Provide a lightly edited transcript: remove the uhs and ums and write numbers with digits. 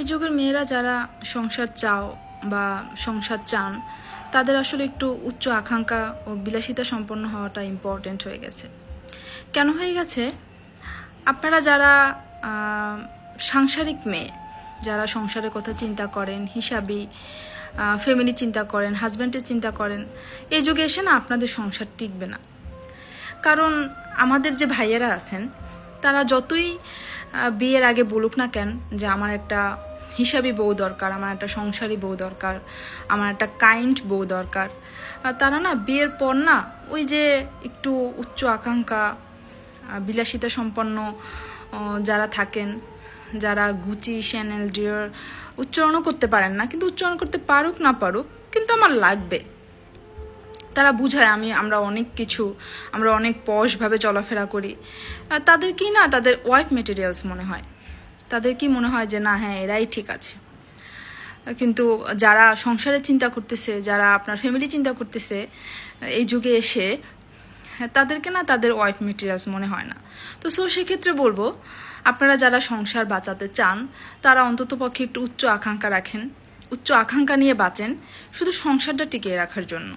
এই যুগের মেয়েরা যারা সংসার চাও বা সংসার চান তাদের আসলে একটু উচ্চ আকাঙ্ক্ষা ও বিলাসিতা সম্পন্ন হওয়াটা ইম্পর্ট্যান্ট হয়ে গেছে। কেন হয়ে গেছে? আপনারা যারা সাংসারিক মেয়ে, যারা সংসারের কথা চিন্তা করেন, হিসাবি ফ্যামিলি চিন্তা করেন, হাজব্যান্ডের চিন্তা করেন, এই যুগে এসে না আপনাদের সংসার টিকবে না। কারণ আমাদের যে ভাইয়েরা আছেন তারা যতই বিয়ের আগে বলুক না কেন যে আমার একটা হিসাবি বউ দরকার, আমার একটা সংসারী বউ দরকার, আমার একটা কাইন্ড বউ দরকার, তারা না বিয়ের পর না ওই যে একটু উচ্চ আকাঙ্ক্ষা বিলাসিতা সম্পন্ন যারা থাকেন, যারা গুচি, শ্যানেল, ডিওর উচ্চারণও করতে পারেন না, কিন্তু উচ্চারণ করতে পারুক না পারুক কিন্তু আমার লাগবে, তারা বুঝায় আমরা অনেক কিছু, আমরা অনেক পশভাবে চলাফেরা করি, তাদের কি না তাদের ওয়াইফ মেটেরিয়ালস মনে হয়, তাদের কি মনে হয় যে না হ্যাঁ এরাই ঠিক আছে। কিন্তু যারা সংসারের চিন্তা করতেছে, যারা আপনার ফ্যামিলি চিন্তা করতেছে এই যুগে এসে, তাদেরকে না তাদের ওয়াইফ মেটেরিয়ালস মনে হয় না। তো সেক্ষেত্রে বলবো আপনারা যারা সংসার বাঁচাতে চান তারা অন্ততপক্ষে একটু উচ্চ আকাঙ্ক্ষা রাখেন, উচ্চ আকাঙ্ক্ষা নিয়ে বাঁচেন শুধু সংসারটা টিকিয়ে রাখার জন্য।